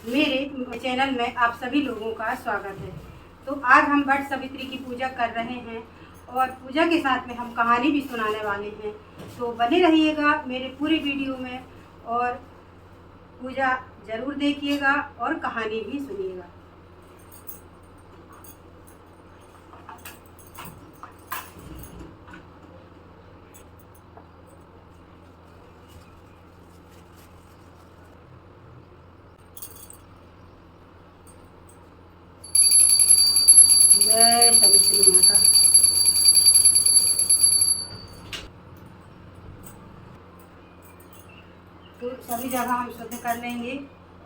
मेरे चैनल में आप सभी लोगों का स्वागत है। तो आज हम वट सावित्री की पूजा कर रहे हैं और पूजा के साथ में हम कहानी भी सुनाने वाले हैं। तो बने रहिएगा मेरे पूरे वीडियो में और पूजा ज़रूर देखिएगा और कहानी भी सुनिएगा। जय सावित्री माता। तो सभी जगह हम शुद्ध कर लेंगे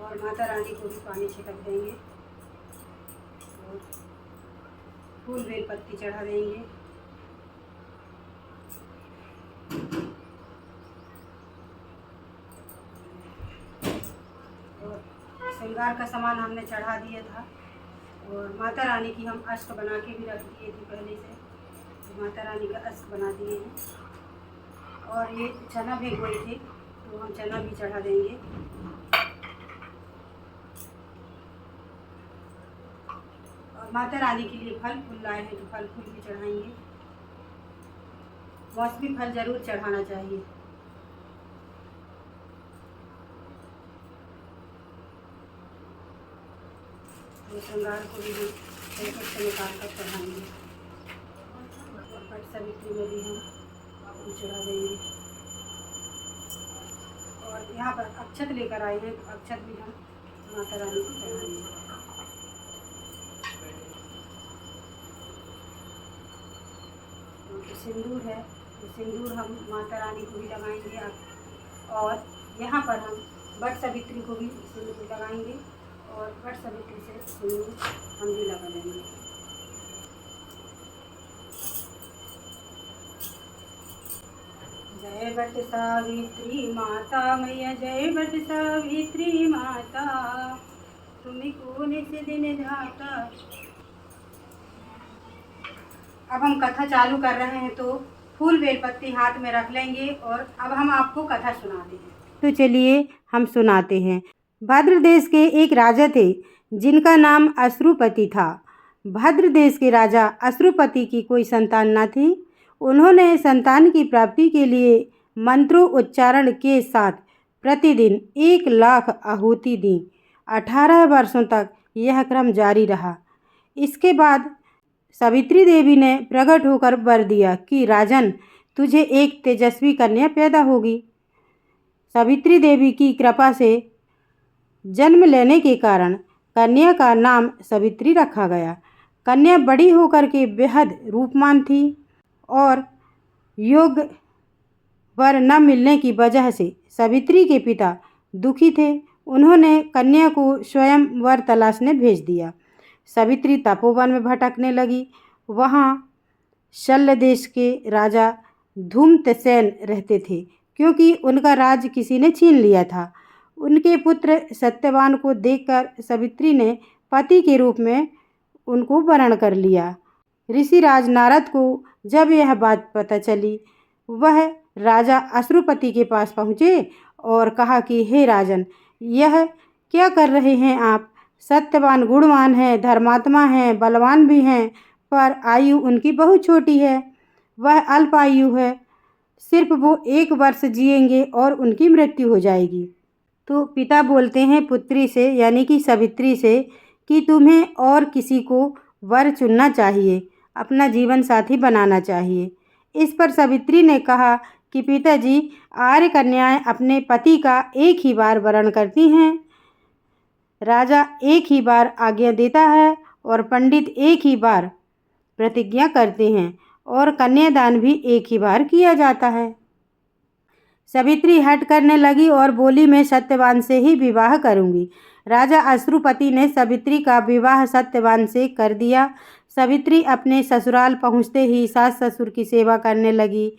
और माता रानी को भी पानी छिड़क देंगे और फूल बेल पत्ती चढ़ा देंगे। और श्रृंगार का सामान हमने चढ़ा दिया था और माता रानी की हम अष्ट बना के भी रख दिए थे पहले से। तो माता रानी का अष्ट बना दिए हैं और ये चना भिगोए थे तो हम चना भी चढ़ा देंगे। और माता रानी के लिए फल फूल लाए हैं तो फल फूल भी चढ़ाएंगे। मौसमी फल जरूर चढ़ाना चाहिए। तो श्रृंगार को भी पैकेट से निकाल कर चढ़ाएंगे और वट सावित्री में भी हम चढ़ा देंगे। और यहाँ पर अक्षत लेकर आए हैं तो अक्षत भी हम माता रानी को चढ़ाएंगे। तो सिंदूर है तो सिंदूर हम माता रानी को भी लगाएंगे और यहाँ पर हम वट सावित्री को भी सिंदूर लगाएंगे और वट सावित्री से सिंदूर हम भी लगा लेंगे। जय वट सावित्री माता मैया, जय वट सावित्री माता, तुम्हें को निस दिन ध्याता। अब हम कथा चालू कर रहे हैं तो फूल बेलपत्ती हाथ में रख लेंगे और अब हम आपको कथा सुनाते हैं। तो चलिए हम सुनाते हैं। भद्र देश के एक राजा थे जिनका नाम अश्रुपति था। भद्र देश के राजा अश्रुपति की कोई संतान न थी। उन्होंने संतान की प्राप्ति के लिए मंत्रों उच्चारण के साथ प्रतिदिन 1,00,000 आहुति दी। 18 वर्षों तक यह क्रम जारी रहा। इसके बाद सावित्री देवी ने प्रकट होकर वर दिया कि राजन, तुझे एक तेजस्वी कन्या पैदा होगी। सावित्री देवी की कृपा से जन्म लेने के कारण कन्या का नाम सावित्री रखा गया। कन्या बड़ी होकर के बेहद रूपमान थी और योग्य वर न मिलने की वजह से सावित्री के पिता दुखी थे। उन्होंने कन्या को स्वयं वर तलाशने भेज दिया। सावित्री तपोवन में भटकने लगी। वहाँ शल्य देश के राजा धूम्रसेन रहते थे क्योंकि उनका राज किसी ने छीन लिया था। उनके पुत्र सत्यवान को देखकर सावित्री ने पति के रूप में उनको वरण कर लिया। ऋषिराज नारद को जब यह बात पता चली, वह राजा अश्रुपति के पास पहुँचे और कहा कि हे राजन, यह क्या कर रहे हैं आप? सत्यवान गुणवान है, धर्मात्मा हैं, बलवान भी हैं, पर आयु उनकी बहुत छोटी है। वह अल्प आयु है, सिर्फ वो 1 वर्ष जिएंगे और उनकी मृत्यु हो जाएगी। तो पिता बोलते हैं पुत्री से यानी कि सावित्री से कि तुम्हें और किसी को वर चुनना चाहिए, अपना जीवन साथी बनाना चाहिए। इस पर सावित्री ने कहा कि पिताजी, आर्य कन्याएं अपने पति का एक ही बार वरण करती हैं। राजा एक ही बार आज्ञा देता है और पंडित एक ही बार प्रतिज्ञा करते हैं और कन्यादान भी एक ही बार किया जाता है। सावित्री हट करने लगी और बोली, मैं सत्यवान से ही विवाह करूंगी। राजा अश्रुपति ने सावित्री का विवाह सत्यवान से कर दिया। सावित्री अपने ससुराल पहुंचते ही सास ससुर की सेवा करने लगी।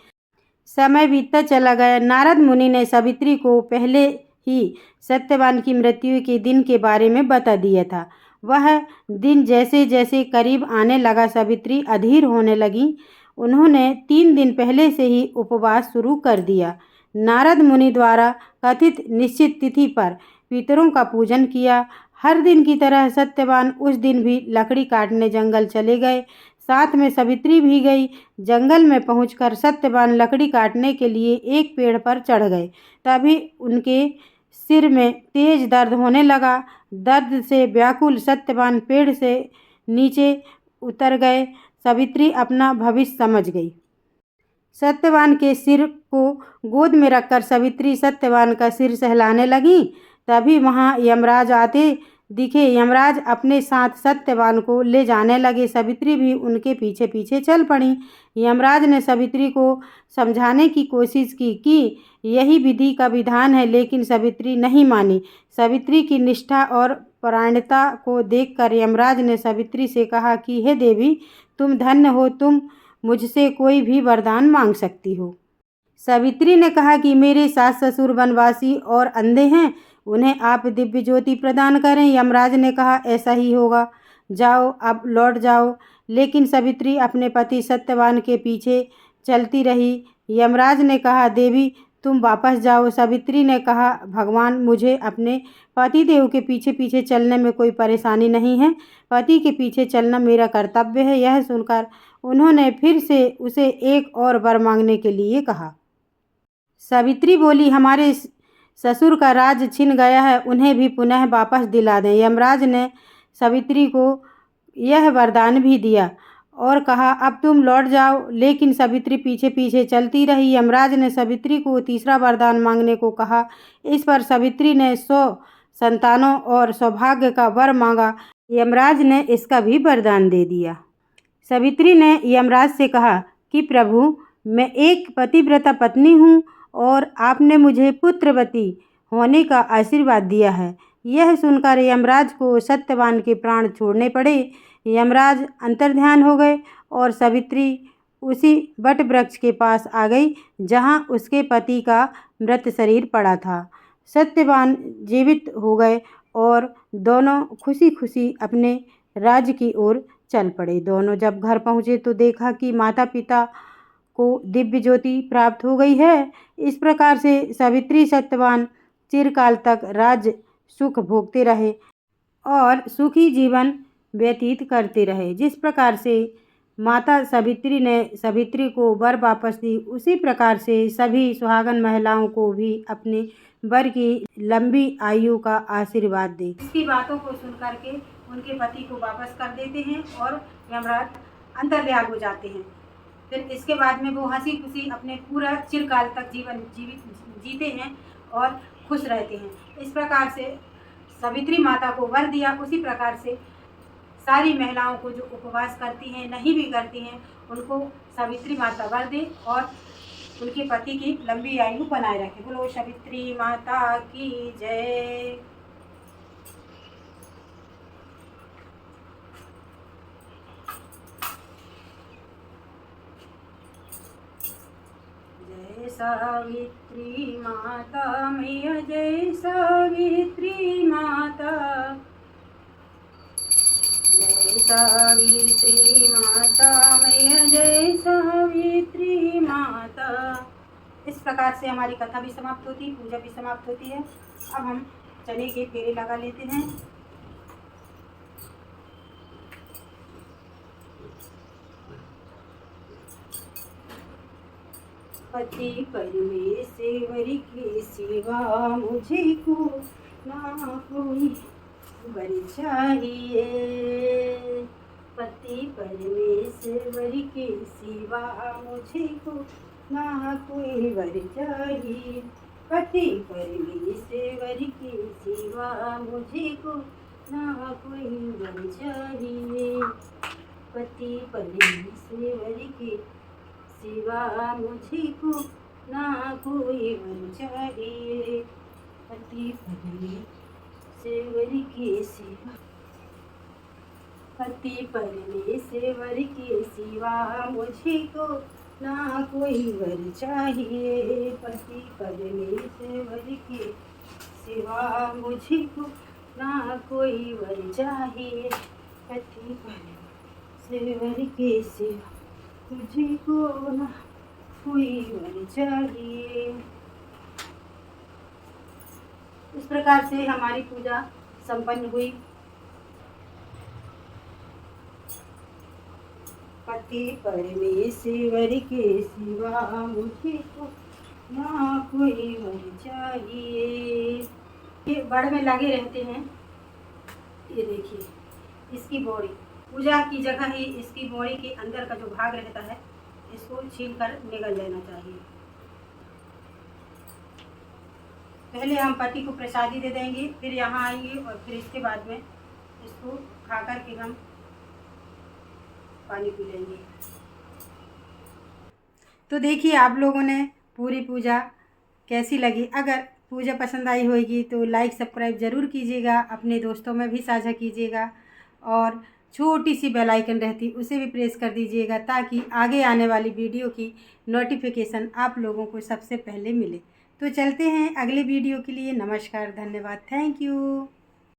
समय बीतता चला गया। नारद मुनि ने सावित्री को पहले ही सत्यवान की मृत्यु के दिन के बारे में बता दिया था। वह दिन जैसे जैसे करीब आने लगा, सावित्री अधीर होने लगी। उन्होंने 3 दिन पहले से ही उपवास शुरू कर दिया। नारद मुनि द्वारा कथित निश्चित तिथि पर पितरों का पूजन किया। हर दिन की तरह सत्यवान उस दिन भी लकड़ी काटने जंगल चले गए। साथ में सावित्री भी गई। जंगल में पहुंचकर सत्यवान लकड़ी काटने के लिए एक पेड़ पर चढ़ गए। तभी उनके सिर में तेज दर्द होने लगा। दर्द से व्याकुल सत्यवान पेड़ से नीचे उतर गए। सावित्री अपना भविष्य समझ गई। सत्यवान के सिर को गोद में रखकर सावित्री सत्यवान का सिर सहलाने लगी। तभी वहाँ यमराज आते दिखे। यमराज अपने साथ सत्यवान को ले जाने लगे। सावित्री भी उनके पीछे पीछे चल पड़ी। यमराज ने सावित्री को समझाने की कोशिश की कि यही विधि का विधान है, लेकिन सावित्री नहीं मानी। सावित्री की निष्ठा और परायणता को देखकर यमराज ने सावित्री से कहा कि हे देवी, तुम धन्य हो, तुम मुझसे कोई भी वरदान मांग सकती हो। सावित्री ने कहा कि मेरे सास ससुर वनवासी और अंधे हैं, उन्हें आप दिव्य ज्योति प्रदान करें। यमराज ने कहा ऐसा ही होगा, जाओ अब लौट जाओ। लेकिन सावित्री अपने पति सत्यवान के पीछे चलती रही। यमराज ने कहा देवी, तुम वापस जाओ। सावित्री ने कहा भगवान, मुझे अपने पतिदेव के पीछे पीछे चलने में कोई परेशानी नहीं है। पति के पीछे चलना मेरा कर्तव्य है। यह सुनकर उन्होंने फिर से उसे एक और वर मांगने के लिए कहा। सावित्री बोली, हमारे ससुर का राज छिन गया है, उन्हें भी पुनः वापस दिला दें। यमराज ने सावित्री को यह वरदान भी दिया और कहा अब तुम लौट जाओ। लेकिन सावित्री पीछे पीछे चलती रही। यमराज ने सावित्री को तीसरा वरदान मांगने को कहा। इस पर सावित्री ने 100 संतानों और सौभाग्य का वर मांगा। यमराज ने इसका भी वरदान दे दिया। सावित्री ने यमराज से कहा कि प्रभु, मैं एक पतिव्रता पत्नी हूँ और आपने मुझे पुत्रवती होने का आशीर्वाद दिया है। यह सुनकर यमराज को सत्यवान के प्राण छोड़ने पड़े। यमराज अंतर्ध्यान हो गए और सावित्री उसी वट वृक्ष के पास आ गई जहाँ उसके पति का मृत शरीर पड़ा था। सत्यवान जीवित हो गए और दोनों खुशी खुशी अपने राज्य की ओर चल पड़े। दोनों जब घर पहुँचे तो देखा कि माता पिता को दिव्य ज्योति प्राप्त हो गई है। इस प्रकार से सावित्री सत्यवान चिरकाल तक राज्य सुख भोगते रहे और सुखी जीवन व्यतीत करते रहे। जिस प्रकार से माता सावित्री ने सावित्री को वर वापस दी, उसी प्रकार से सभी सुहागन महिलाओं को भी अपने वर की लंबी आयु का आशीर्वाद दे। इसकी बातों को सुनकर के उनके पति को वापस कर देते हैं और यमराज अंतर्ध्यान हो जाते हैं। फिर इसके बाद में वो हंसी खुशी अपने पूरा चिरकाल तक जीवन जीते हैं और खुश रहते हैं। इस प्रकार से सावित्री माता को वर दिया। उसी प्रकार से सारी महिलाओं को जो उपवास करती हैं, नहीं भी करती हैं, उनको सावित्री माता वर दे और उनके पति की लंबी आयु बनाए रखे। बोलो सावित्री माता की जय। जय सावित्री माता मैया, जय सावित्री माता, जय सावित्री माता मैया, जय सावित्री माता। इस प्रकार से हमारी कथा भी समाप्त होती, पूजा भी समाप्त होती है। अब हम चने के फेरे लगा लेते हैं। पति परमेश्वर के सिवा मुझे को ना कोई वर चाहिए। पति परमेश्वर के सिवा मुझे को ना कोई वर चाहिए। पति परमेश्वर के सिवा मुझे को ना कोई वर चाहिए। पति परमेश्वर के सिवा मुझे को ना कोई वर चाहिए। पति परमेश्वर के सिवा, पति परमेश्वर के सिवा मुझे को ना कोई वर चाहिए। पति परमेश्वर के सिवा मुझे को ना कोई वर चाहिए। पति परमेश्वर के सिवा मुझे को ना कोई वर चाहिए। इस प्रकार से हमारी पूजा संपन्न हुई। पति परमेश्वर के सिवा मुझे तो ना कोई वर चाहिए। ये बड़ में लगे रहते हैं। ये देखिए इसकी बॉडी, पूजा की जगह ही इसकी बॉडी के अंदर का जो भाग रहता है इसको छील कर निगल लेना चाहिए। पहले हम पति को प्रसादी दे देंगे, फिर यहाँ आएंगे और फिर इसके बाद में इसको खा कर के हम पानी पी लेंगे। तो देखिए आप लोगों ने पूरी पूजा कैसी लगी। अगर पूजा पसंद आई होगी तो लाइक सब्सक्राइब ज़रूर कीजिएगा, अपने दोस्तों में भी साझा कीजिएगा और छोटी सी बेल आइकन रहती उसे भी प्रेस कर दीजिएगा ताकि आगे आने वाली वीडियो की नोटिफिकेशन आप लोगों को सबसे पहले मिले। तो चलते हैं अगले वीडियो के लिए। नमस्कार, धन्यवाद, थैंक यू।